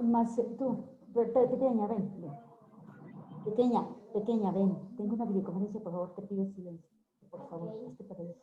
Más tú, pequeña, ven. Pequeña, ven. Tengo una videoconferencia, por favor, te pido silencio. Por favor, hazte para allá.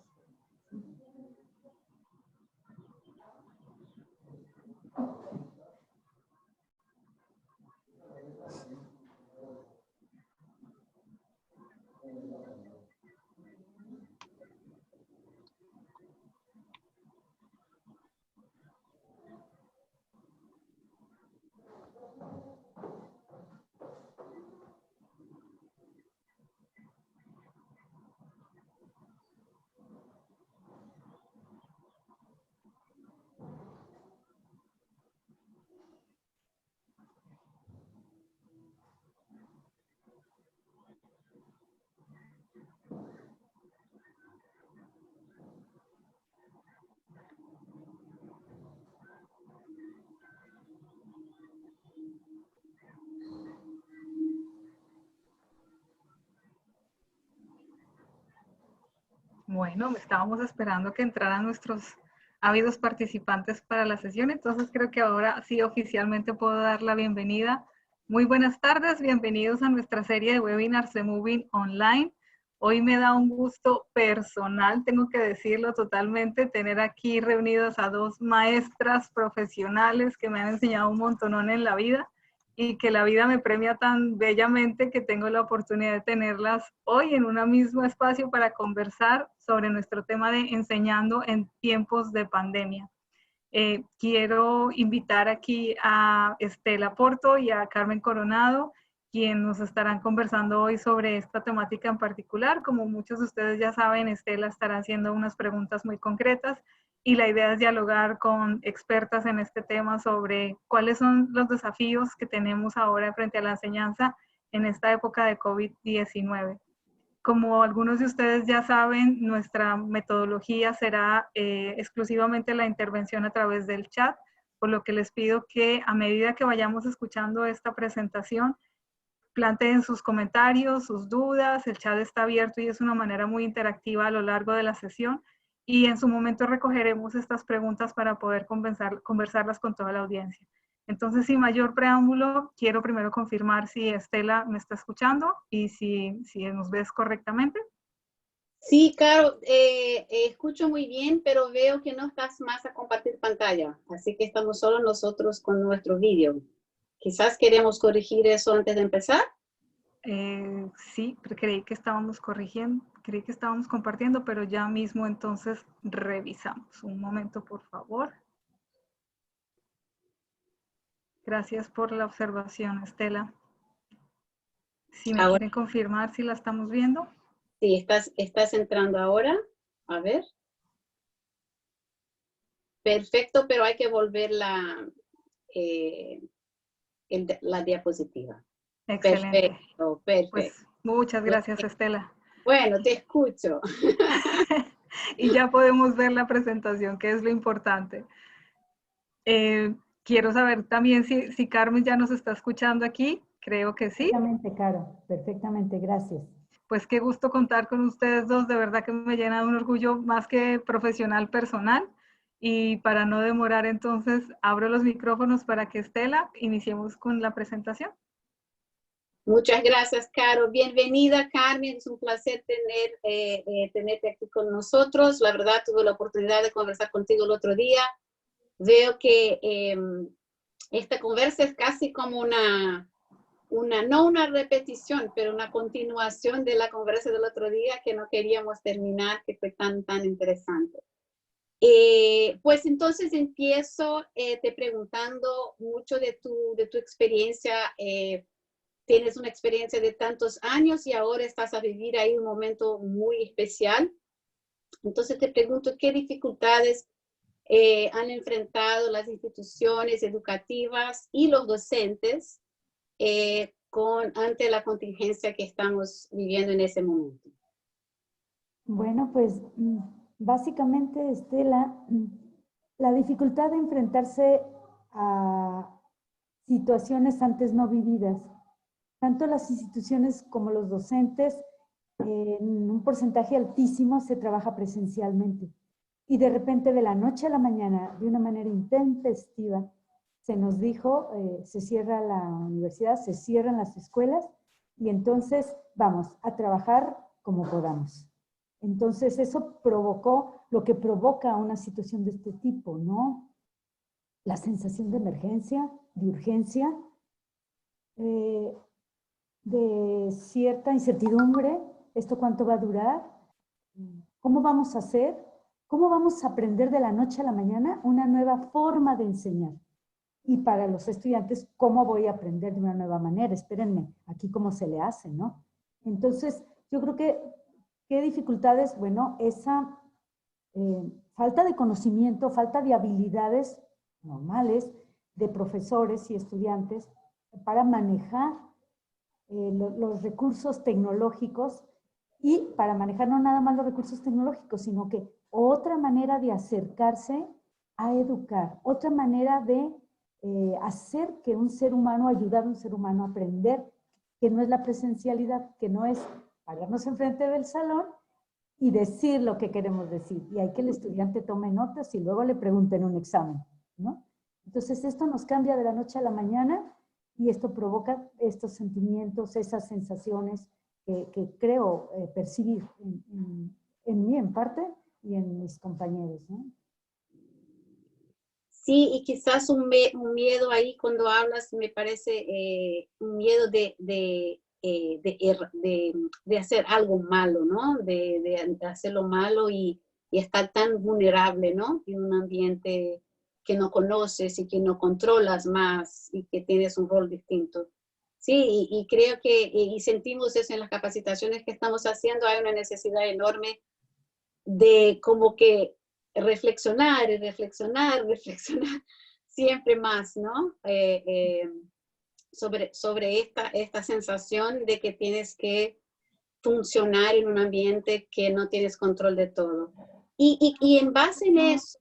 Bueno, estábamos esperando que entraran nuestros ávidos participantes para la sesión, entonces creo que ahora sí oficialmente puedo dar la bienvenida. Muy buenas tardes, bienvenidos a nuestra serie de webinars de Moving Online. Hoy me da un gusto personal, tengo que decirlo totalmente, tener aquí reunidas a dos maestras profesionales que me han enseñado un montonón en la vida y que la vida me premia tan bellamente que tengo la oportunidad de tenerlas hoy en un mismo espacio para conversar sobre nuestro tema de enseñando en tiempos de pandemia. Quiero invitar aquí a Estela Porto y a Carmen Coronado, quienes nos estarán conversando hoy sobre esta temática en particular. Como muchos de ustedes ya saben, Estela estará haciendo unas preguntas muy concretas y la idea es dialogar con expertas en este tema sobre cuáles son los desafíos que tenemos ahora frente a la enseñanza en esta época de COVID-19. Como algunos de ustedes ya saben, nuestra metodología será exclusivamente la intervención a través del chat, por lo que les pido que a medida que vayamos escuchando esta presentación, planteen sus comentarios, sus dudas. El chat está abierto y es una manera muy interactiva a lo largo de la sesión, y en su momento recogeremos estas preguntas para poder conversarlas con toda la audiencia. Entonces, sin mayor preámbulo, quiero primero confirmar si Estela me está escuchando y si nos ves correctamente. Sí, Caro, escucho muy bien, pero veo que no estás más a compartir pantalla, así que estamos solo nosotros con nuestro vídeo. Quizás queremos corregir eso antes de empezar. Sí, creí que estábamos compartiendo, pero ya mismo entonces revisamos. Un momento, por favor. Gracias por la observación, Estela. Si me quieren confirmar si la estamos viendo. Sí, estás entrando ahora. A ver. Perfecto, pero hay que volver la diapositiva. Excelente. Perfecto, perfecto. Pues muchas gracias, Estela. Bueno, te escucho. Y ya podemos ver la presentación, que es lo importante. Quiero saber también si Carmen ya nos está escuchando aquí. Creo que sí. Perfectamente, Caro. Perfectamente, gracias. Pues qué gusto contar con ustedes dos. De verdad que me llena de un orgullo más que profesional, personal. Y para no demorar, entonces, abro los micrófonos para que Estela iniciemos con la presentación. Muchas gracias, Caro. Bienvenida, Carmen. Es un placer tenerte aquí con nosotros. La verdad, tuve la oportunidad de conversar contigo el otro día. Veo que esta conversa es casi como no una repetición, pero una continuación de la conversa del otro día que no queríamos terminar, que fue tan interesante. Pues entonces empiezo te preguntando mucho de tu experiencia. Tienes una experiencia de tantos años y ahora estás a vivir ahí un momento muy especial. Entonces te pregunto, ¿qué dificultades han enfrentado las instituciones educativas y los docentes ante la contingencia que estamos viviendo en ese momento? Bueno, pues básicamente, Estela, la dificultad de enfrentarse a situaciones antes no vividas. Tanto las instituciones como los docentes en un porcentaje altísimo se trabaja presencialmente. Y de repente, de la noche a la mañana, de una manera intempestiva, se nos dijo, se cierra la universidad, se cierran las escuelas, y entonces vamos a trabajar como podamos. Entonces eso provocó lo que provoca una situación de este tipo, ¿no? La sensación de emergencia, de urgencia, de cierta incertidumbre. ¿Esto cuánto va a durar? ¿Cómo vamos a hacer? ¿Cómo vamos a aprender de la noche a la mañana una nueva forma de enseñar? Y para los estudiantes, ¿cómo voy a aprender de una nueva manera? Espérenme, aquí cómo se le hace, ¿no? Entonces, yo creo que, ¿qué dificultades? Bueno, esa falta de conocimiento, falta de habilidades normales de profesores y estudiantes para manejar los recursos tecnológicos, y para manejar no nada más los recursos tecnológicos, sino que otra manera de acercarse a educar, otra manera de hacer que un ser humano, ayudar a un ser humano a aprender, que no es la presencialidad, que no es pararnos enfrente del salón y decir lo que queremos decir. Y hay que el estudiante tome notas y luego le pregunten un examen, ¿no? Entonces esto nos cambia de la noche a la mañana y esto provoca estos sentimientos, esas sensaciones que creo percibir en mí en parte y en mis compañeros, ¿no? Sí, y quizás un miedo ahí cuando hablas, me parece un miedo de hacer algo malo, ¿no? De hacerlo malo y estar tan vulnerable, ¿no? En un ambiente que no conoces y que no controlas más y que tienes un rol distinto. Sí, y creo que, y sentimos eso en las capacitaciones que estamos haciendo, hay una necesidad enorme de como que reflexionar y reflexionar, reflexionar siempre más, ¿no? Sobre esta sensación de que tienes que funcionar en un ambiente que no tienes control de todo. Y en base en eso,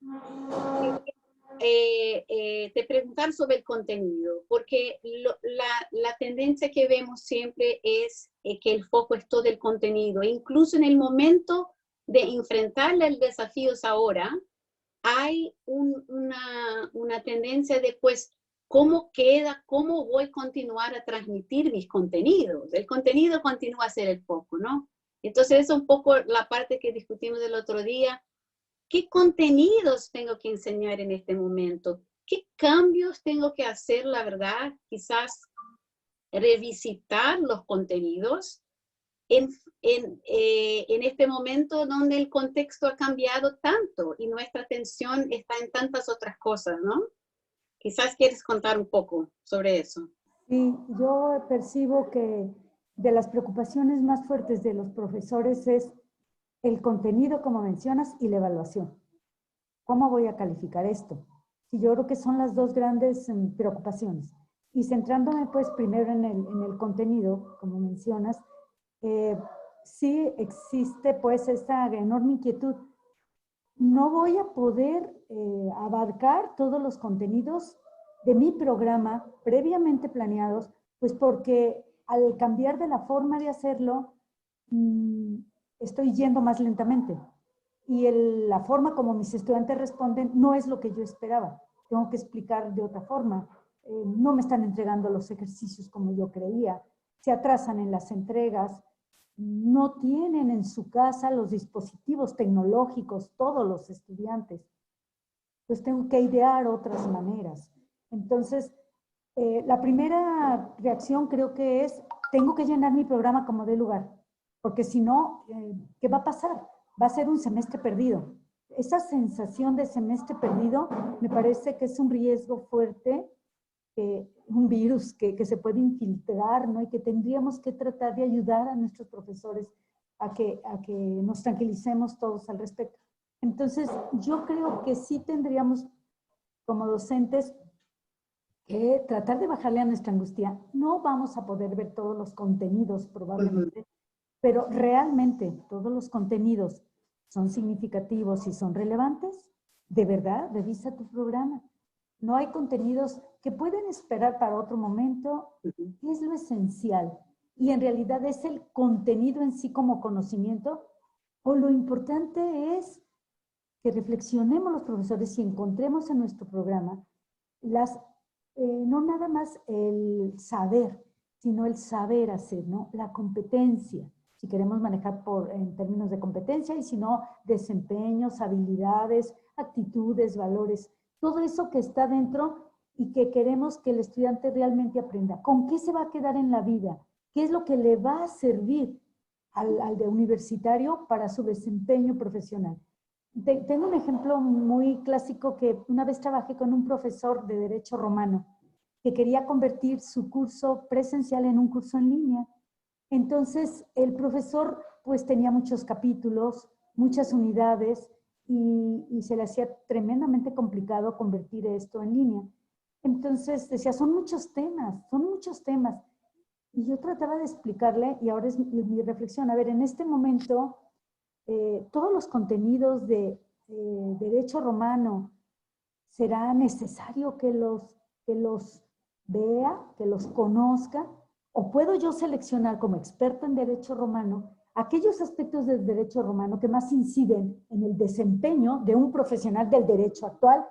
te preguntar sobre el contenido, porque la tendencia que vemos siempre es que el foco es todo el contenido, incluso en el momento de enfrentarle el desafíos ahora, hay una tendencia de, pues, ¿cómo queda? ¿Cómo voy a continuar a transmitir mis contenidos? El contenido continúa a ser el foco, ¿no? Entonces, es un poco la parte que discutimos el otro día. ¿Qué contenidos tengo que enseñar en este momento? ¿Qué cambios tengo que hacer, la verdad? Quizás revisitar los contenidos en este momento donde el contexto ha cambiado tanto y nuestra atención está en tantas otras cosas, ¿no? Quizás quieres contar un poco sobre eso. Sí, yo percibo que de las preocupaciones más fuertes de los profesores es el contenido, como mencionas, y la evaluación. ¿Cómo voy a calificar esto? Y yo creo que son las dos grandes preocupaciones. Y centrándome pues primero en el contenido, como mencionas, sí existe pues esta enorme inquietud. No voy a poder abarcar todos los contenidos de mi programa previamente planeados, pues porque al cambiar de la forma de hacerlo, estoy yendo más lentamente. Y la forma como mis estudiantes responden no es lo que yo esperaba. Tengo que explicar de otra forma. No me están entregando los ejercicios como yo creía. Se atrasan en las entregas. No tienen en su casa los dispositivos tecnológicos, todos los estudiantes. Entonces tengo que idear otras maneras. Entonces, la primera reacción creo que es, tengo que llenar mi programa como dé lugar, porque si no, ¿qué va a pasar? Va a ser un semestre perdido. Esa sensación de semestre perdido me parece que es un riesgo fuerte, un virus que se puede infiltrar, ¿no? Y que tendríamos que tratar de ayudar a nuestros profesores a que nos tranquilicemos todos al respecto. Entonces, yo creo que sí tendríamos como docentes que tratar de bajarle a nuestra angustia. No vamos a poder ver todos los contenidos probablemente, pero realmente todos los contenidos son significativos y son relevantes. De verdad, revisa tu programa. No hay contenidos que pueden esperar para otro momento. ¿Qué es lo esencial? y en realidad es el contenido en sí como conocimiento, o lo importante es que reflexionemos los profesores y encontremos en nuestro programa no nada más el saber, sino el saber hacer, ¿no? La competencia, si queremos manejar en términos de competencia, y si no, desempeños, habilidades, actitudes, valores, todo eso que está dentro y que queremos que el estudiante realmente aprenda. ¿Con qué se va a quedar en la vida? ¿Qué es lo que le va a servir al de universitario para su desempeño profesional? Tengo un ejemplo muy clásico que una vez trabajé con un profesor de Derecho Romano que quería convertir su curso presencial en un curso en línea. Entonces, el profesor pues tenía muchos capítulos, muchas unidades y se le hacía tremendamente complicado convertir esto en línea. Entonces decía, son muchos temas. Y yo trataba de explicarle, y ahora es mi reflexión, a ver, en este momento todos los contenidos de derecho romano, ¿será necesario que los vea, que los conozca? ¿O puedo yo seleccionar como experto en derecho romano aquellos aspectos del derecho romano que más inciden en el desempeño de un profesional del derecho actual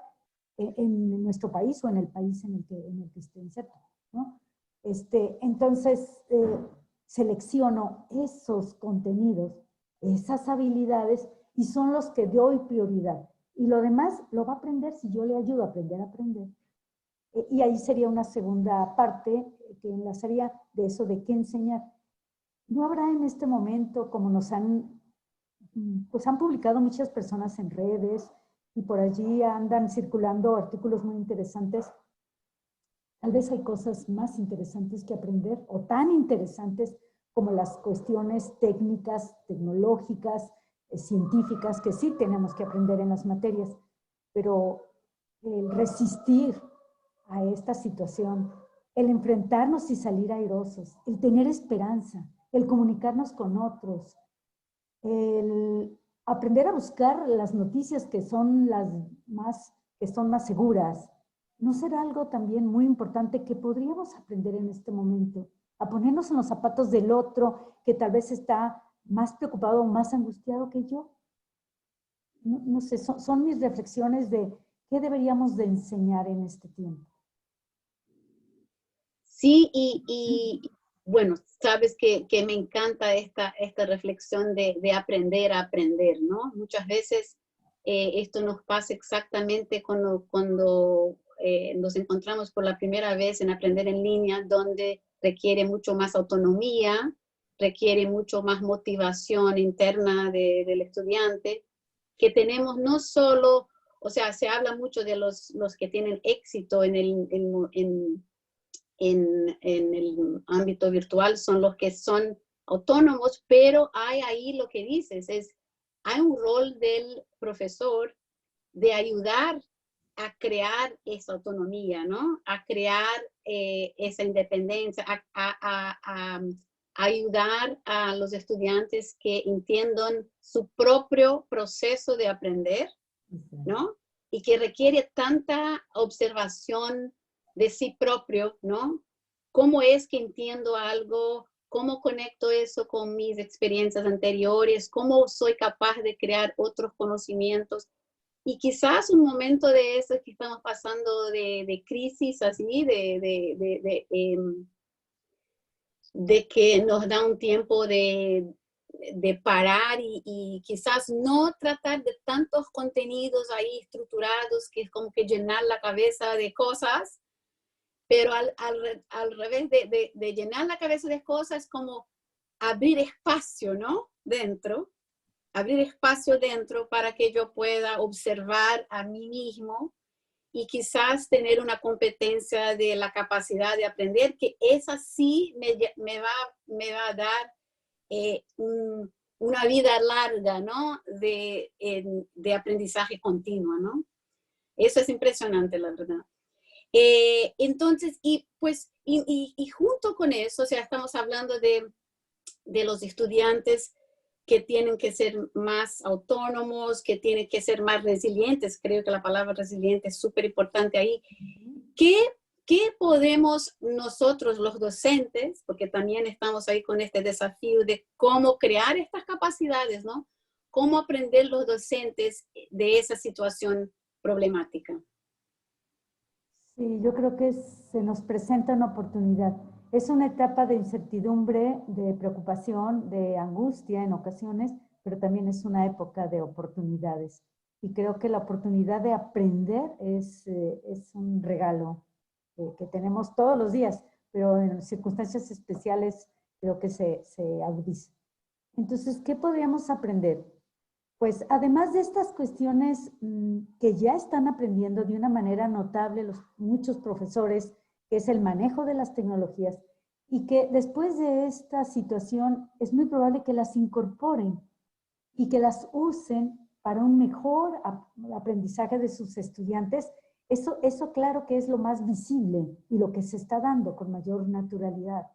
en nuestro país o en el país en el que esté inserto, ¿no? Entonces, selecciono esos contenidos, esas habilidades, y son los que doy prioridad. Y lo demás lo va a aprender si yo le ayudo a aprender. Y ahí sería una segunda parte que enlazaría de eso de qué enseñar. No habrá en este momento, como nos han publicado muchas personas en redes y por allí andan circulando artículos muy interesantes. Tal vez hay cosas más interesantes que aprender o tan interesantes como las cuestiones técnicas, tecnológicas, científicas, que sí tenemos que aprender en las materias, pero el resistir a esta situación, el enfrentarnos y salir airosos, el tener esperanza, el comunicarnos con otros, el aprender a buscar las noticias que son más seguras, ¿no será algo también muy importante que podríamos aprender en este momento? A ponernos en los zapatos del otro que tal vez está más preocupado o más angustiado que yo. No sé, son mis reflexiones de qué deberíamos de enseñar en este tiempo. Sí, y bueno, sabes que me encanta esta reflexión de aprender a aprender, ¿no? Muchas veces esto nos pasa exactamente cuando nos encontramos por la primera vez en aprender en línea, donde requiere mucho más autonomía, requiere mucho más motivación interna del estudiante, que tenemos no solo, o sea, se habla mucho de los que tienen éxito en el ámbito virtual, son los que son autónomos, pero hay ahí lo que dices, hay un rol del profesor de ayudar a crear esa autonomía, ¿no? A crear esa independencia, a ayudar a los estudiantes que entiendan su propio proceso de aprender, ¿no? Y que requiere tanta observación de sí propio, ¿no? ¿Cómo es que entiendo algo? ¿Cómo conecto eso con mis experiencias anteriores? ¿Cómo soy capaz de crear otros conocimientos? Y quizás un momento de eso que estamos pasando de crisis así, de que nos da un tiempo de parar y quizás no tratar de tantos contenidos ahí estructurados que es como que llenar la cabeza de cosas, pero al revés de llenar la cabeza de cosas, como abrir espacio, ¿no? Abrir espacio dentro para que yo pueda observar a mí mismo y quizás tener una competencia de la capacidad de aprender, que esa sí me va a dar una vida larga, ¿no? De aprendizaje continuo, ¿no? Eso es impresionante, la verdad. Entonces, y junto con eso, o sea, estamos hablando de los estudiantes que tienen que ser más autónomos, que tienen que ser más resilientes. Creo que la palabra resiliente es súper importante ahí. ¿Qué ¿qué podemos nosotros los docentes, porque también estamos ahí con este desafío de cómo crear estas capacidades, ¿no? ¿Cómo aprender los docentes de esa situación problemática? Sí, yo creo que se nos presenta una oportunidad. Es una etapa de incertidumbre, de preocupación, de angustia en ocasiones, pero también es una época de oportunidades. Y creo que la oportunidad de aprender es un regalo que tenemos todos los días, pero en circunstancias especiales creo que se agudiza. Entonces, ¿qué podríamos aprender? Pues además de estas cuestiones que ya están aprendiendo de una manera notable muchos profesores, que es el manejo de las tecnologías, y que después de esta situación es muy probable que las incorporen y que las usen para un mejor aprendizaje de sus estudiantes. Eso claro que es lo más visible y lo que se está dando con mayor naturalidad.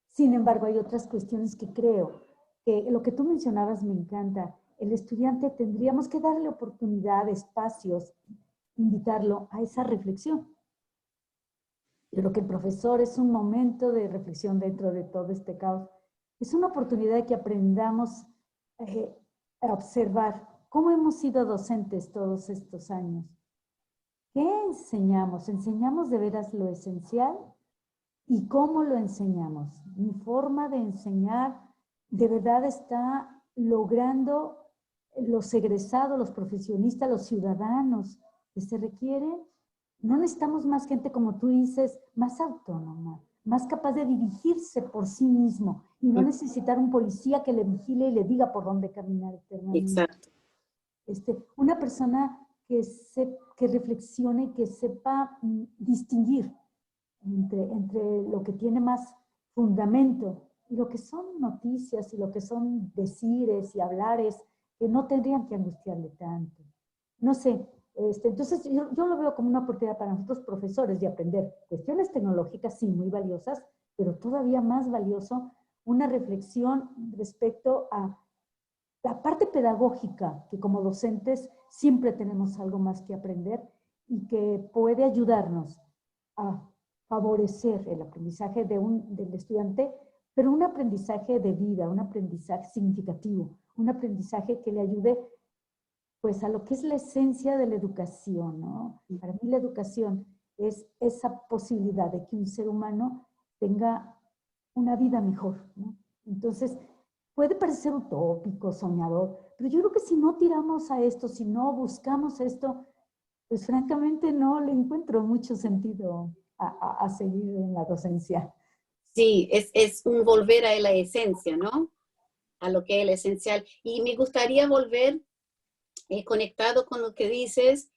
Sin embargo, hay otras cuestiones que creo que lo que tú mencionabas me encanta. El estudiante tendríamos que darle oportunidad, espacios, invitarlo a esa reflexión. Yo creo que el profesor es un momento de reflexión dentro de todo este caos. Es una oportunidad de que aprendamos a observar cómo hemos sido docentes todos estos años. ¿Qué enseñamos? ¿Enseñamos de veras lo esencial? ¿Y cómo lo enseñamos? Mi forma de enseñar de verdad está logrando los egresados, los profesionistas, los ciudadanos que se requieren. No necesitamos más gente, como tú dices, más autónoma, más capaz de dirigirse por sí mismo y no necesitar un policía que le vigile y le diga por dónde caminar eternamente. Exacto. Una persona que reflexione y que sepa distinguir entre lo que tiene más fundamento y lo que son noticias y lo que son decires y hablares que no tendrían que angustiarle tanto. No sé, entonces yo lo veo como una oportunidad para nosotros profesores de aprender cuestiones tecnológicas, sí, muy valiosas, pero todavía más valioso una reflexión respecto a la parte pedagógica, que como docentes siempre tenemos algo más que aprender y que puede ayudarnos a favorecer el aprendizaje del estudiante, pero un aprendizaje de vida, un aprendizaje significativo, un aprendizaje que le ayude pues a lo que es la esencia de la educación, ¿no? Para mí la educación es esa posibilidad de que un ser humano tenga una vida mejor, ¿no? Entonces, puede parecer utópico, soñador, pero yo creo que si no tiramos a esto, si no buscamos esto, pues francamente no le encuentro mucho sentido a seguir en la docencia. Sí, es un volver a la esencia, ¿no? A lo que es lo esencial. Y me gustaría volver conectado con lo que dices,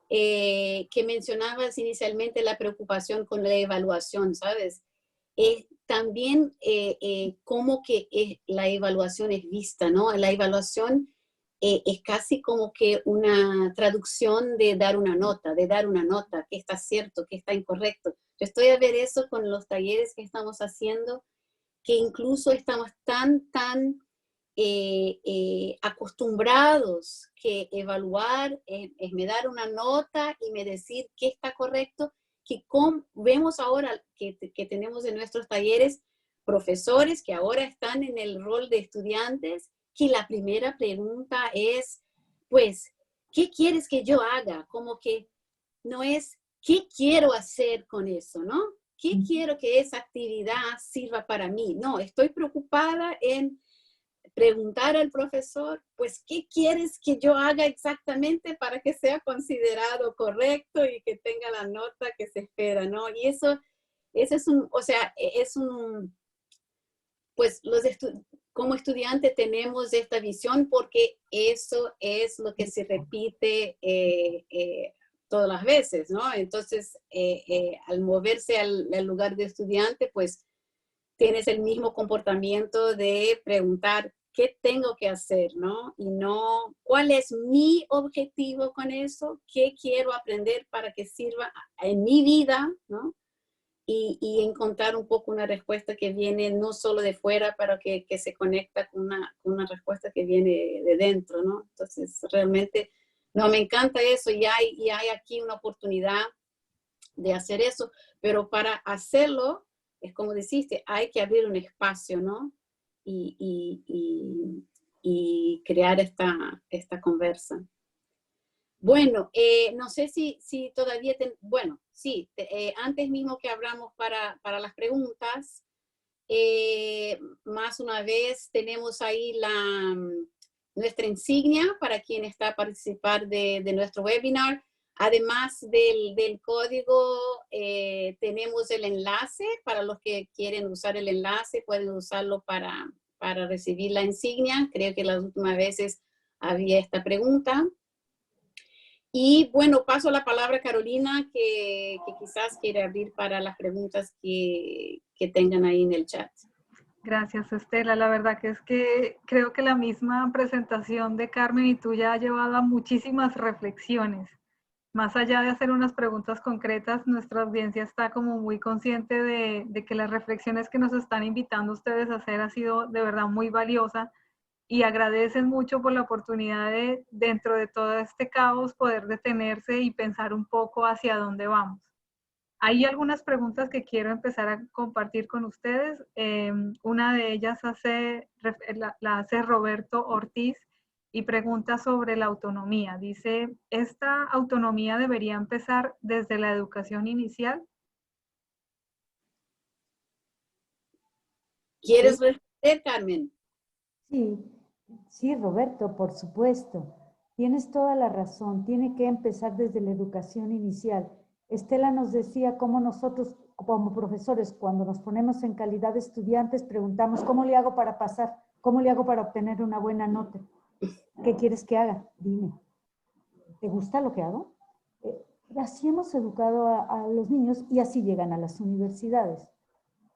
que mencionabas inicialmente la preocupación con la evaluación, ¿sabes? También cómo que la evaluación es vista, ¿no? La evaluación es casi como que una traducción de dar una nota, que está cierto, que está incorrecto. Yo estoy a ver eso con los talleres que estamos haciendo, que incluso estamos tan acostumbrados que evaluar es me dar una nota y me decir qué está correcto, que vemos ahora que tenemos en nuestros talleres profesores que ahora están en el rol de estudiantes, que la primera pregunta es, pues, ¿qué quieres que yo haga? Como que no es, ¿qué quiero hacer con eso, no? ¿Qué quiero que esa actividad sirva para mí? No, estoy preocupada en preguntar al profesor, pues, ¿qué quieres que yo haga exactamente para que sea considerado correcto y que tenga la nota que se espera, ¿no? Y eso es o sea, pues como estudiante tenemos esta visión porque eso es lo que se repite todas las veces, ¿no? Entonces, al moverse al lugar de estudiante, pues tienes el mismo comportamiento de preguntar qué tengo que hacer, ¿no? Y no, ¿cuál es mi objetivo con eso? ¿Qué quiero aprender para que sirva en mi vida, ¿no? Y encontrar un poco una respuesta que viene no solo de fuera, pero que se conecta con una respuesta que viene de dentro, ¿no? Entonces, realmente, no, me encanta eso y hay aquí una oportunidad de hacer eso, pero para hacerlo, es como dijiste, hay que abrir un espacio, ¿no? Y crear esta conversa. Bueno, no sé si todavía, bueno, sí, antes mismo que abramos para las preguntas, más una vez tenemos ahí nuestra insignia para quien está a participar de nuestro webinar. Además del código, tenemos el enlace. Para los que quieren usar el enlace, pueden usarlo para recibir la insignia. Creo que las últimas veces había esta pregunta. Y bueno, paso la palabra a Carolina, que quizás quiere abrir para las preguntas que tengan ahí en el chat. Gracias, Estela. La verdad que es que creo que la misma presentación de Carmen y tuya ha llevado a muchísimas reflexiones. Más allá de hacer unas preguntas concretas, nuestra audiencia está como muy consciente de que las reflexiones que nos están invitando ustedes a hacer ha sido de verdad muy valiosa y agradecen mucho por la oportunidad de, dentro de todo este caos, poder detenerse y pensar un poco hacia dónde vamos. Hay algunas preguntas que quiero empezar a compartir con ustedes. Una de ellas la hace Roberto Ortiz y pregunta sobre la autonomía. Dice, ¿esta autonomía debería empezar desde la educación inicial? ¿Quieres responder, Carmen? Sí, sí, Roberto, por supuesto. Tienes toda la razón. Tiene que empezar desde la educación inicial. Estela nos decía cómo nosotros, como profesores, cuando nos ponemos en calidad de estudiantes, preguntamos, ¿cómo le hago para pasar? ¿Cómo le hago para obtener una buena nota? ¿Qué quieres que haga? Dime. ¿Te gusta lo que hago? Así hemos educado a los niños y así llegan a las universidades.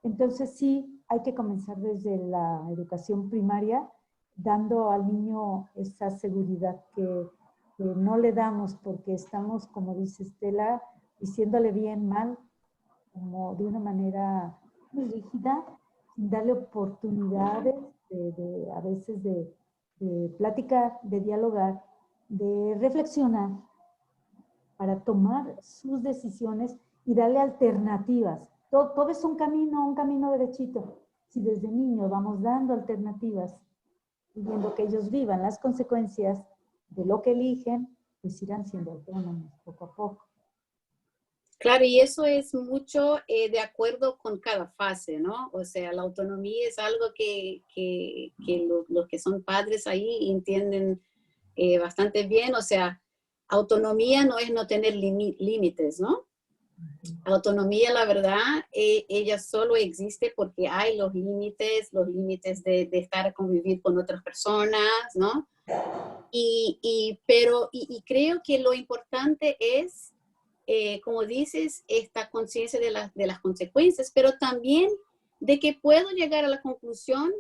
Entonces sí, hay que comenzar desde la educación primaria, dando al niño esa seguridad que no le damos porque estamos, como dice Estela, diciéndole bien, mal, como de una manera muy rígida, sin darle oportunidades a veces de platicar, de dialogar, de reflexionar para tomar sus decisiones y darle alternativas. Todo es un camino derechito. Si desde niño vamos dando alternativas y viendo que ellos vivan las consecuencias de lo que eligen, pues irán siendo autónomos poco a poco. Claro, y eso es mucho de acuerdo con cada fase, ¿no? O sea, la autonomía es algo que los que son padres ahí entienden bastante bien. O sea, autonomía no es no tener límites, ¿no? Autonomía, la verdad, ella solo existe porque hay los límites de estar a convivir con otras personas, ¿no? Pero creo que lo importante es, como dices, esta conciencia de las consecuencias, pero también de que puedo llegar a la conclusión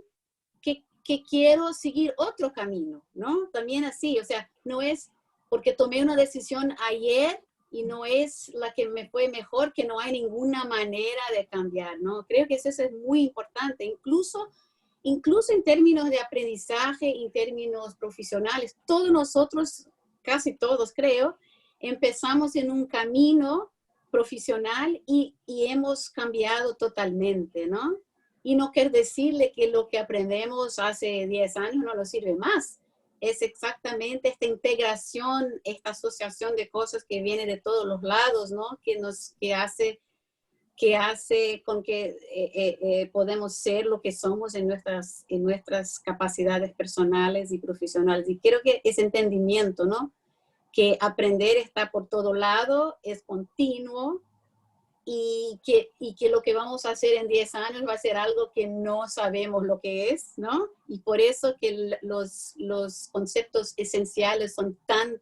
que quiero seguir otro camino, ¿no? También así, o sea, no es porque tomé una decisión ayer y no es la que me fue mejor, que no hay ninguna manera de cambiar, ¿no? Creo que eso es muy importante, incluso en términos de aprendizaje, en términos profesionales. Todos nosotros, casi todos creo, empezamos en un camino profesional y hemos cambiado totalmente, ¿no? Y no quiere decirle que lo que aprendemos hace 10 años no nos sirve más. Es exactamente esta integración, esta asociación de cosas que viene de todos los lados, ¿no? Que hace con que podemos ser lo que somos en nuestras capacidades personales y profesionales. Y creo que ese entendimiento, ¿no? Que aprender está por todo lado, es continuo, y que lo que vamos a hacer en 10 años va a ser algo que no sabemos lo que es, ¿no? Y por eso que los conceptos esenciales son tan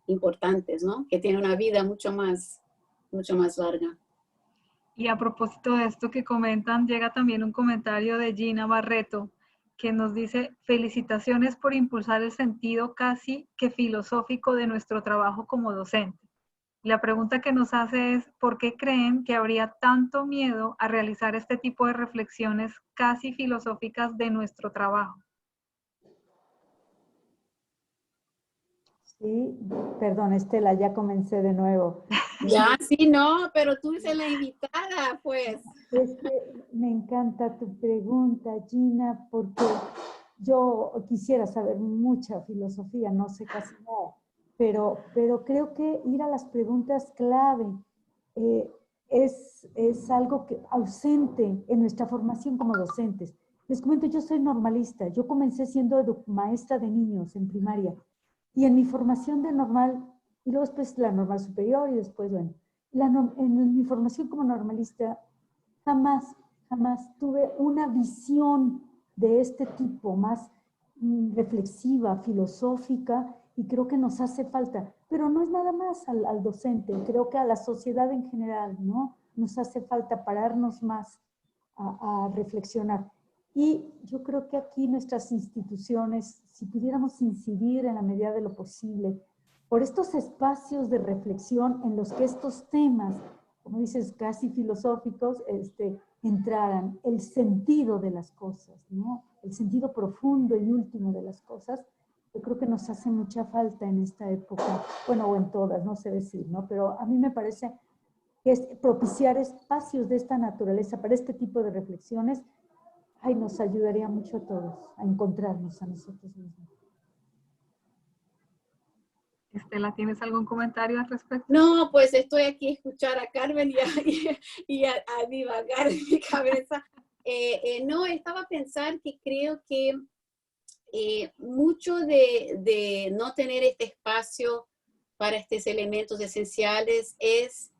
importantes, ¿no? Que tienen una vida mucho más larga. Y a propósito de esto que comentan, llega también un comentario de Gina Barreto, que nos dice, felicitaciones por impulsar el sentido casi que filosófico de nuestro trabajo como docente. La pregunta que nos hace es, ¿por qué creen que habría tanto miedo a realizar este tipo de reflexiones casi filosóficas de nuestro trabajo? Sí, perdón, Estela, ya comencé de nuevo. Ya, sí, no, pero tú eres la invitada, pues. Es que me encanta tu pregunta, Gina, porque yo quisiera saber mucha filosofía, no sé casi nada, pero creo que ir a las preguntas clave eh, es algo que, ausente en nuestra formación como docentes. Les comento, yo soy normalista, yo comencé siendo maestra de niños en primaria y en mi formación de normal, y luego después la normal superior y después, bueno, en mi formación como normalista, jamás, jamás tuve una visión de este tipo más reflexiva, filosófica, y creo que nos hace falta. Pero no es nada más al docente, creo que a la sociedad en general, ¿no? Nos hace falta pararnos más a reflexionar. Y yo creo que aquí nuestras instituciones, si pudiéramos incidir en la medida de lo posible, por estos espacios de reflexión en los que estos temas, como dices, casi filosóficos, entraran, el sentido de las cosas, ¿no? El sentido profundo y último de las cosas, yo creo que nos hace mucha falta en esta época, bueno, o en todas, no sé decir, ¿no? Pero a mí me parece que es propiciar espacios de esta naturaleza para este tipo de reflexiones, ay, nos ayudaría mucho a todos a encontrarnos a nosotros mismos. Estela, ¿tienes algún comentario al respecto? No, pues estoy aquí a escuchar a Carmen y a divagar en mi cabeza. No, estaba a pensar que creo que mucho de no tener este espacio para estos elementos esenciales es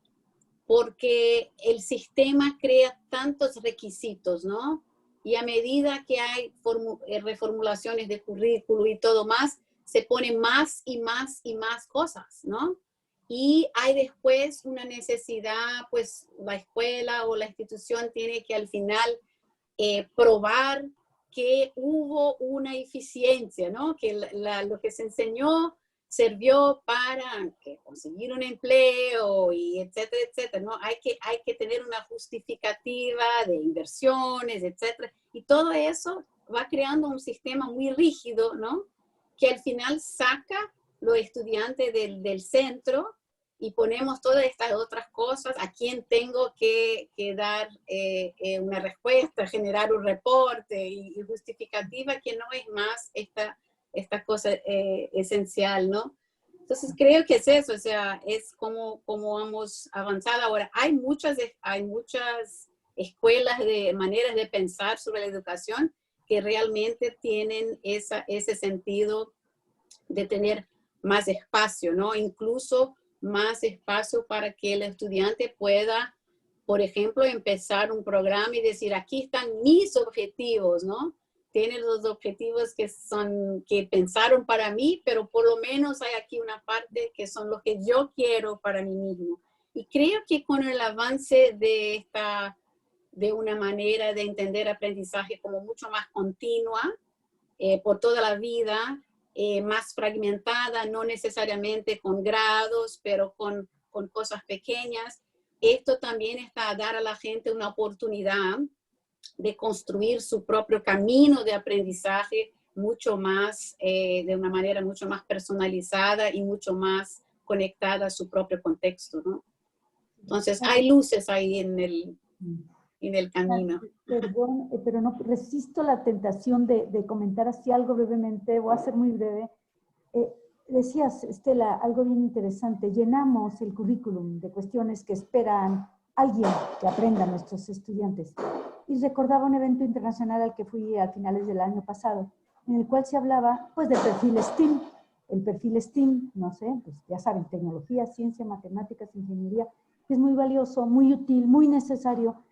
porque el sistema crea tantos requisitos, ¿no? Y a medida que hay reformulaciones de currículo y todo más, se ponen más y más y más cosas, ¿no? Y hay después una necesidad, pues la escuela o la institución tiene que al final probar que hubo una eficiencia, ¿no? Que lo que se enseñó sirvió para conseguir un empleo y etcétera, etcétera, ¿no? Hay que tener una justificativa de inversiones, etcétera. Y todo eso va creando un sistema muy rígido, ¿no? Que al final saca los estudiantes del centro y ponemos todas estas otras cosas, a quién tengo que dar una respuesta, generar un reporte y justificativa, que no es más esta cosa esencial, ¿no? Entonces creo que es eso, o sea, es como vamos avanzando ahora. Hay muchas escuelas de maneras de pensar sobre la educación que realmente tienen ese sentido de tener más espacio, ¿no? Incluso más espacio para que el estudiante pueda, por ejemplo, empezar un programa y decir, aquí están mis objetivos, ¿no? Tienen los objetivos que pensaron para mí, pero por lo menos hay aquí una parte que son los que yo quiero para mí mismo. Y creo que con el avance de una manera de entender aprendizaje como mucho más continua, por toda la vida, más fragmentada, no necesariamente con grados, pero con cosas pequeñas. Esto también está a dar a la gente una oportunidad de construir su propio camino de aprendizaje mucho más, de una manera mucho más personalizada y mucho más conectada a su propio contexto, ¿no? Entonces, hay luces ahí en el camino. Perdón, pero no resisto la tentación de comentar así algo brevemente, voy a ser muy breve. Decías, Estela, algo bien interesante, llenamos el currículum de cuestiones que esperan alguien que aprenda a nuestros estudiantes. Y recordaba un evento internacional al que fui a finales del año pasado, en el cual se hablaba pues del perfil STEAM. El perfil STEAM, no sé, pues ya saben, tecnología, ciencia, matemáticas, ingeniería, que es muy valioso, muy útil, muy necesario.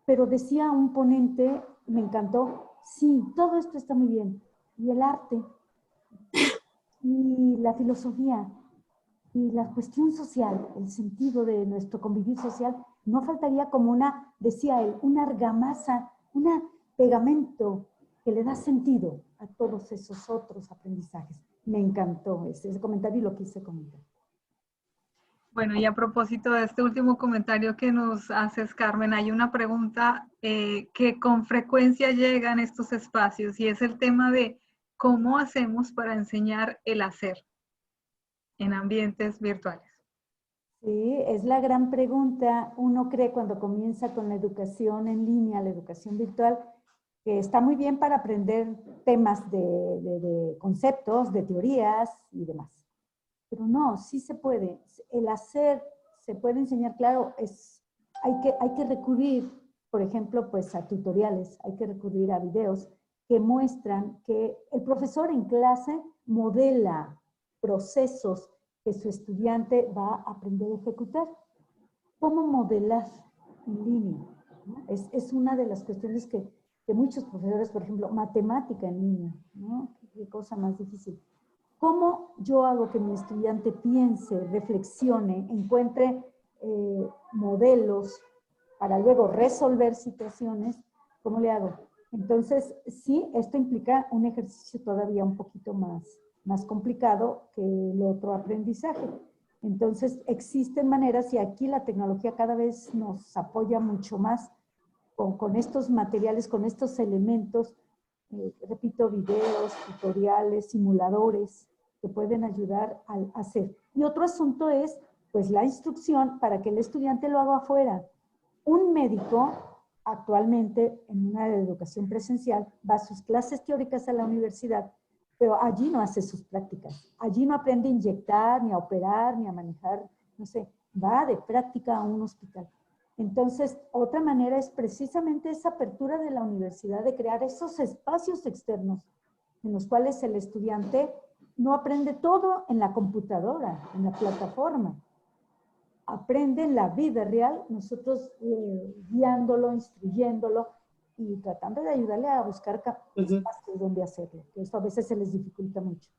Pero decía un ponente, me encantó, sí, todo esto está muy bien. Y el arte, y la filosofía, y la cuestión social, el sentido de nuestro convivir social, no faltaría como una, decía él, una argamasa, un pegamento que le da sentido a todos esos otros aprendizajes. Me encantó ese comentario y lo quise comentar. Bueno, y a propósito de este último comentario que nos haces, Carmen, hay una pregunta que con frecuencia llega en estos espacios y es el tema de cómo hacemos para enseñar el hacer. en ambientes virtuales? Sí, es la gran pregunta. Uno cree cuando comienza con la educación en línea, la educación virtual, que está muy bien para aprender temas de conceptos, de teorías y demás. Pero no, sí se puede. El hacer se puede enseñar, claro, hay que recurrir, por ejemplo, pues a tutoriales, hay que recurrir a videos que muestran que el profesor en clase modela procesos que su estudiante va a aprender a ejecutar. ¿Cómo modelar en línea? ¿No? Es una de las cuestiones que muchos profesores, por ejemplo, matemática en línea, ¿no? Qué cosa más difícil. ¿Cómo yo hago que mi estudiante piense, reflexione, encuentre modelos para luego resolver situaciones? ¿Cómo le hago? Entonces, sí, esto implica un ejercicio todavía un poquito más complicado que el otro aprendizaje. Entonces, existen maneras y aquí la tecnología cada vez nos apoya mucho más con estos materiales, con estos elementos, repito, videos, tutoriales, simuladores, que pueden ayudar a hacer. Y otro asunto es, pues, la instrucción para que el estudiante lo haga afuera. Un médico, actualmente, en una educación presencial, va a sus clases teóricas a la universidad, pero allí no hace sus prácticas. Allí no aprende a inyectar, ni a operar, ni a manejar, no sé, va de práctica a un hospital. Entonces, otra manera es precisamente esa apertura de la universidad de crear esos espacios externos en los cuales el estudiante no aprende todo en la computadora, en la plataforma. Aprende en la vida real, nosotros guiándolo, instruyéndolo y tratando de ayudarle a buscar espacios donde hacerlo, que esto a veces se les dificulta mucho.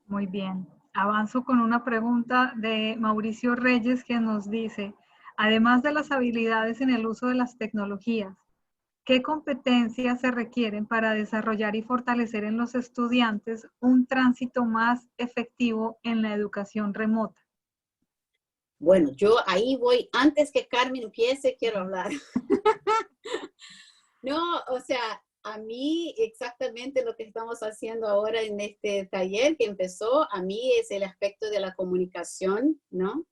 Muy bien. Avanzo con una pregunta de Mauricio Reyes que nos dice, además de las habilidades en el uso de las tecnologías, ¿qué competencias se requieren para desarrollar y fortalecer en los estudiantes un tránsito más efectivo en la educación remota? Bueno, yo ahí voy, antes que Carmen empiece, quiero hablar. No, o sea, a mí exactamente lo que estamos haciendo ahora en este taller que empezó, a mí es el aspecto de la comunicación, ¿no?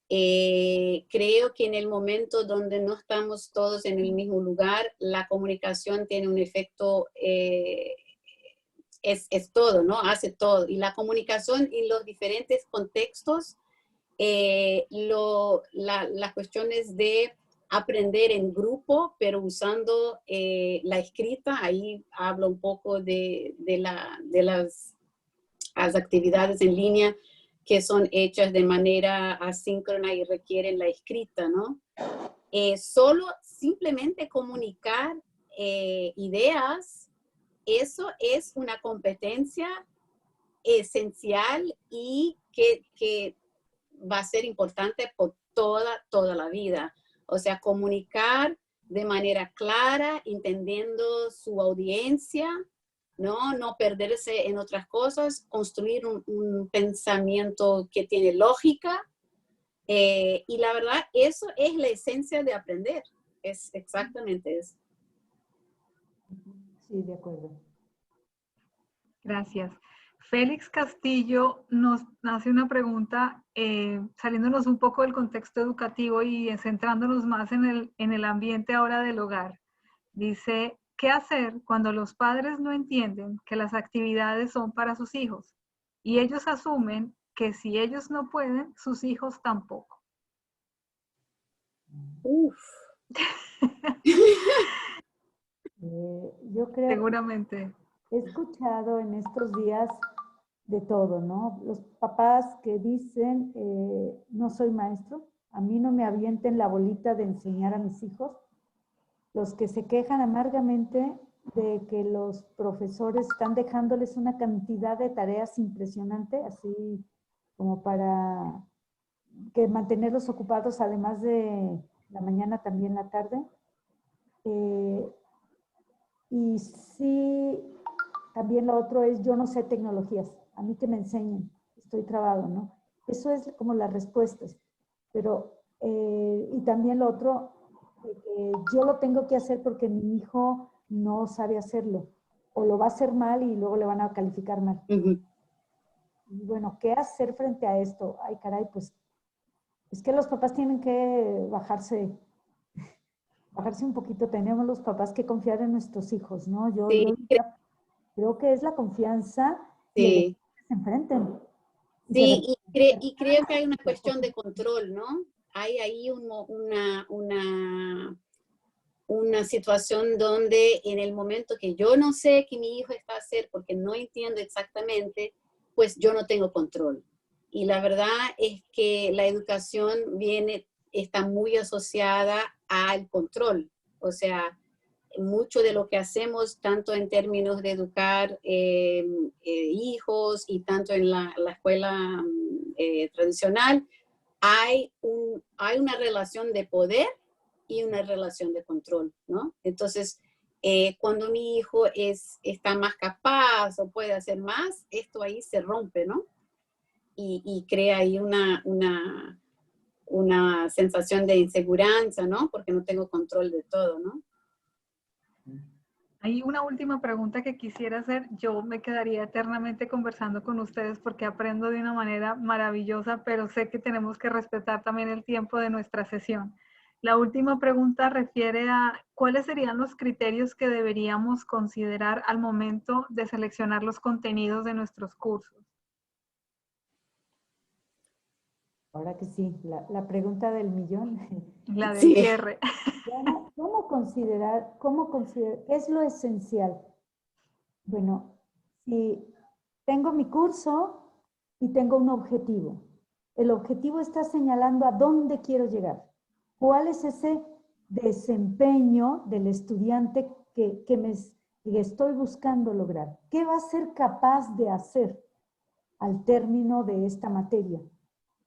Creo que en el momento donde no estamos todos en el mismo lugar, la comunicación tiene un efecto, es todo, ¿no? Hace todo. Y la comunicación en los diferentes contextos, las cuestiones de aprender en grupo, pero usando la escrita, ahí hablo un poco de las actividades en línea que son hechas de manera asíncrona y requieren la escrita, ¿no? Solo simplemente comunicar ideas, eso es una competencia esencial y que va a ser importante por toda la vida. O sea, comunicar de manera clara, entendiendo su audiencia, no perderse en otras cosas, construir un pensamiento que tiene lógica. Y la verdad, eso es la esencia de aprender. Es exactamente eso. Sí, de acuerdo. Gracias. Félix Castillo nos hace una pregunta, saliéndonos un poco del contexto educativo y centrándonos más en el ambiente ahora del hogar. Dice, ¿qué hacer cuando los padres no entienden que las actividades son para sus hijos? Y ellos asumen que si ellos no pueden, sus hijos tampoco. Uf. Yo creo, Seguramente. he escuchado en estos días de todo, ¿no? Los papás que dicen, no soy maestro, a mí no me avienten la bolita de enseñar a mis hijos. Los que se quejan amargamente de que los profesores están dejándoles una cantidad de tareas impresionante, así como para que mantenerlos ocupados, además de la mañana, también la tarde. Y sí, también lo otro es, yo no sé tecnologías, a mí que me enseñen, estoy trabado, ¿no? Eso es como las respuestas. Pero, y también lo otro, yo lo tengo que hacer porque mi hijo no sabe hacerlo, o lo va a hacer mal y luego le van a calificar mal. bueno, ¿qué hacer frente a esto? Ay, caray, pues es que los papás tienen que bajarse un poquito. Tenemos los papás que confiar en nuestros hijos, ¿no? Sí, Yo creo que es la confianza y el sí. que se enfrenten. Y se Sí, reconozcan. y creo que hay una cuestión de control, ¿no? Hay ahí una situación donde en el momento que yo no sé qué mi hijo está a hacer porque no entiendo exactamente, pues yo no tengo control. Y la verdad es que la educación está muy asociada al control. O sea, mucho de lo que hacemos, tanto en términos de educar hijos y tanto en la escuela tradicional, hay una relación de poder y una relación de control, ¿no? Entonces, cuando mi hijo está más capaz o puede hacer más, esto ahí se rompe, ¿no? Y crea ahí una sensación de inseguridad, ¿no? Porque no tengo control de todo, ¿no? Hay una última pregunta que quisiera hacer. Yo me quedaría eternamente conversando con ustedes porque aprendo de una manera maravillosa, pero sé que tenemos que respetar también el tiempo de nuestra sesión. La última pregunta refiere a cuáles serían los criterios que deberíamos considerar al momento de seleccionar los contenidos de nuestros cursos. Ahora que sí, la pregunta del millón. La del Sí. cierre. ¿Cómo considerar, qué es lo esencial? Bueno, si tengo mi curso y tengo un objetivo, el objetivo está señalando a dónde quiero llegar. ¿Cuál es ese desempeño del estudiante que estoy buscando lograr? ¿Qué va a ser capaz de hacer al término de esta materia?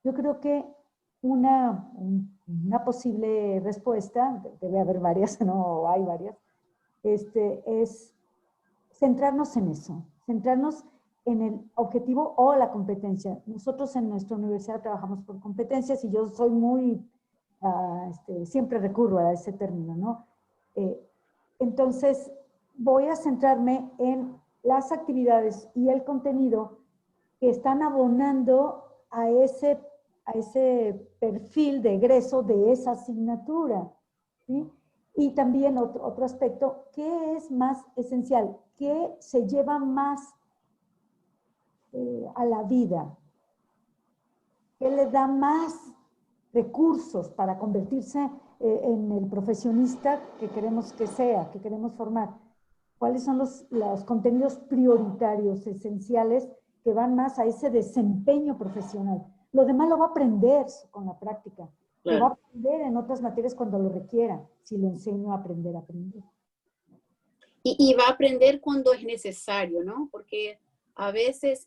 Yo creo que una posible respuesta, debe haber varias, no hay varias, es centrarnos en eso, centrarnos en el objetivo o la competencia. Nosotros en nuestra universidad trabajamos por competencias y yo soy muy, siempre recurro a ese término, ¿no? Entonces, voy a centrarme en las actividades y el contenido que están abonando a ese perfil de egreso de esa asignatura, ¿sí? Y también otro aspecto, ¿qué es más esencial? ¿Qué se lleva más a la vida? ¿Qué le da más recursos para convertirse en el profesionista que queremos que sea, que queremos formar? ¿Cuáles son los contenidos prioritarios, esenciales, que van más a ese desempeño profesional? Lo demás lo va a aprender con la práctica. Lo va a aprender en otras materias cuando lo requiera, si lo enseño a aprender. Y va a aprender cuando es necesario, ¿no? Porque a veces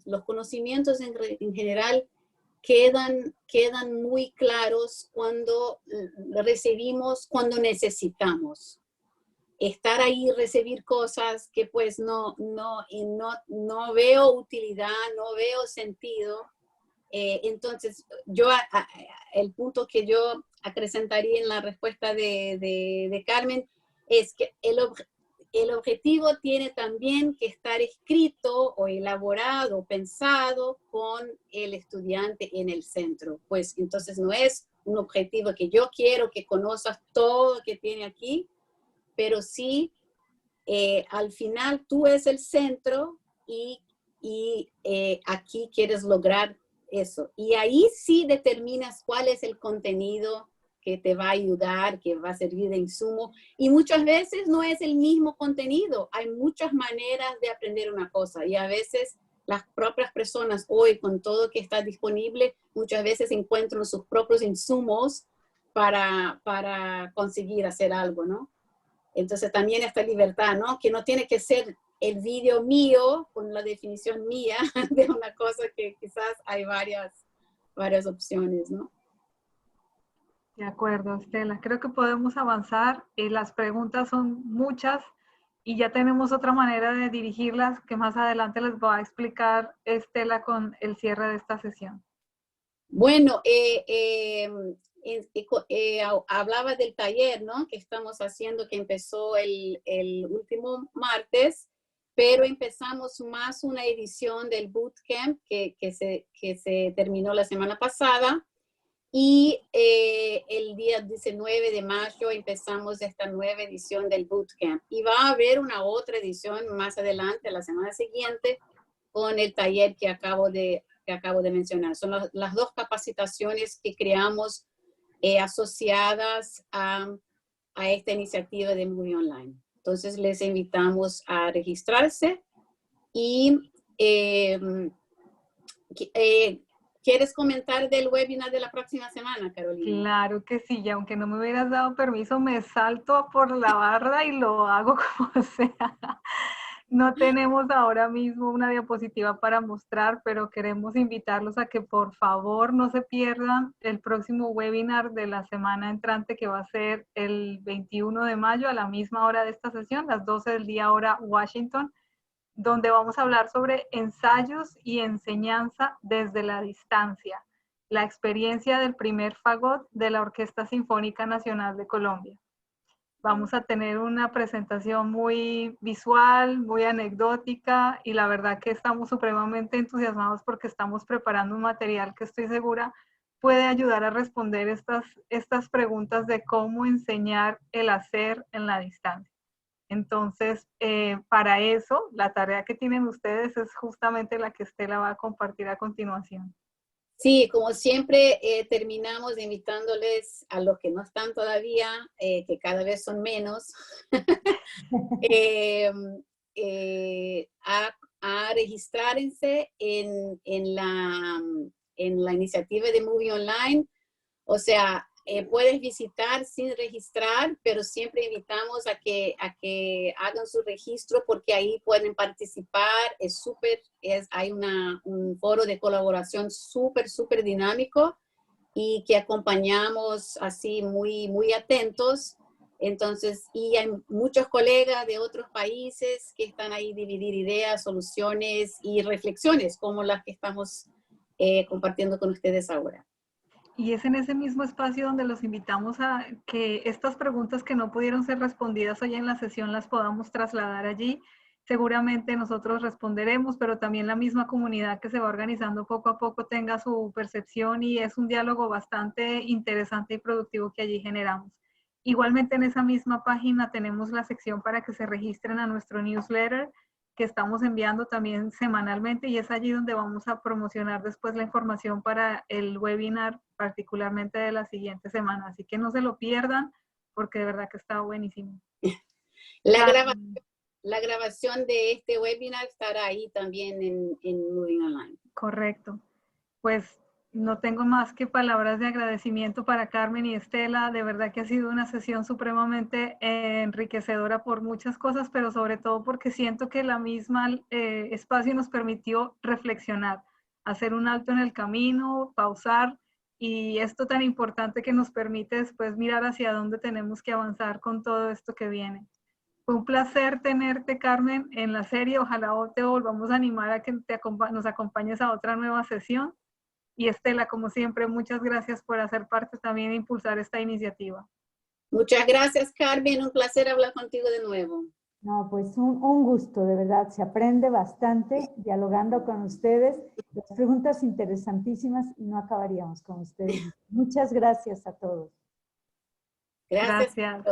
los conocimientos en general quedan muy claros cuando recibimos, cuando necesitamos. Estar ahí, recibir cosas que pues no veo utilidad, no veo sentido. Entonces, el punto que yo acrescentaría en la respuesta de Carmen es que el objetivo tiene también que estar escrito o elaborado o pensado con el estudiante en el centro. Pues entonces no es un objetivo que yo quiero que conozcas todo lo que tiene aquí, pero sí, al final tú eres el centro y aquí quieres lograr eso. Y ahí sí determinas cuál es el contenido que te va a ayudar, que va a servir de insumo. Y muchas veces no es el mismo contenido. Hay muchas maneras de aprender una cosa y a veces las propias personas hoy con todo que está disponible, muchas veces encuentran sus propios insumos para conseguir hacer algo, ¿no? Entonces también esta libertad, ¿no? Que no tiene que ser el vídeo mío, con la definición mía de una cosa que quizás hay varias opciones, ¿no? De acuerdo, Estela. Creo que podemos avanzar. Las preguntas son muchas y ya tenemos otra manera de dirigirlas que más adelante les va a explicar Estela con el cierre de esta sesión. Bueno, hablaba del taller, ¿no? Que estamos haciendo, que empezó el último martes. pero empezamos más una edición del bootcamp que se terminó la semana pasada. Y el día 19 de mayo empezamos esta nueva edición del bootcamp. Y va a haber una otra edición más adelante, la semana siguiente, con el taller que acabo de mencionar. Son las dos capacitaciones que creamos asociadas a esta iniciativa de Movie Online. Entonces les invitamos a registrarse y ¿quieres comentar del webinar de la próxima semana, Carolina? Claro que sí, y aunque no me hubieras dado permiso, me salto por la barra y lo hago como sea. No tenemos ahora mismo una diapositiva para mostrar, pero queremos invitarlos a que por favor no se pierdan el próximo webinar de la semana entrante, que va a ser el 21 de mayo a la misma hora de esta sesión, las 12 del día hora Washington, donde vamos a hablar sobre ensayos y enseñanza desde la distancia, la experiencia del primer fagot de la Orquesta Sinfónica Nacional de Colombia. Vamos a tener una presentación muy visual, muy anecdótica, y la verdad que estamos supremamente entusiasmados porque estamos preparando un material que estoy segura puede ayudar a responder estas preguntas de cómo enseñar el hacer en la distancia. Entonces, para eso, la tarea que tienen ustedes es justamente la que Estela va a compartir a continuación. Sí, como siempre, terminamos invitándoles a los que no están todavía, que cada vez son menos, a registrarse en la iniciativa de Movie Online. O sea, puedes visitar sin registrar, pero siempre invitamos a que hagan su registro porque ahí pueden participar. Hay un foro de colaboración súper dinámico y que acompañamos así muy atentos. Entonces, y hay muchos colegas de otros países que están ahí dividir ideas, soluciones y reflexiones como las que estamos compartiendo con ustedes ahora. Y es en ese mismo espacio donde los invitamos a que estas preguntas que no pudieron ser respondidas hoy en la sesión las podamos trasladar allí. Seguramente nosotros responderemos, pero también la misma comunidad que se va organizando poco a poco tenga su percepción, y es un diálogo bastante interesante y productivo que allí generamos. Igualmente en esa misma página tenemos la sección para que se registren a nuestro newsletter, que estamos enviando también semanalmente, y es allí donde vamos a promocionar después la información para el webinar, particularmente de la siguiente semana. Así que no se lo pierdan, porque de verdad que está buenísimo. La grabación de este webinar estará ahí también en Moving Online. Correcto. Pues no tengo más que palabras de agradecimiento para Carmen y Estela. De verdad que ha sido una sesión supremamente enriquecedora por muchas cosas, pero sobre todo porque siento que la misma espacio nos permitió reflexionar, hacer un alto en el camino, pausar, y esto tan importante que nos permite después mirar hacia dónde tenemos que avanzar con todo esto que viene. Fue un placer tenerte, Carmen, en la serie. Ojalá te volvamos a animar a que nos acompañes a otra nueva sesión. Y Estela, como siempre, muchas gracias por hacer parte también e impulsar esta iniciativa. Muchas gracias, Carmen. Un placer hablar contigo de nuevo. No, pues un gusto, de verdad. Se aprende bastante dialogando con ustedes. Las preguntas interesantísimas y no acabaríamos con ustedes. Muchas gracias a todos. Gracias.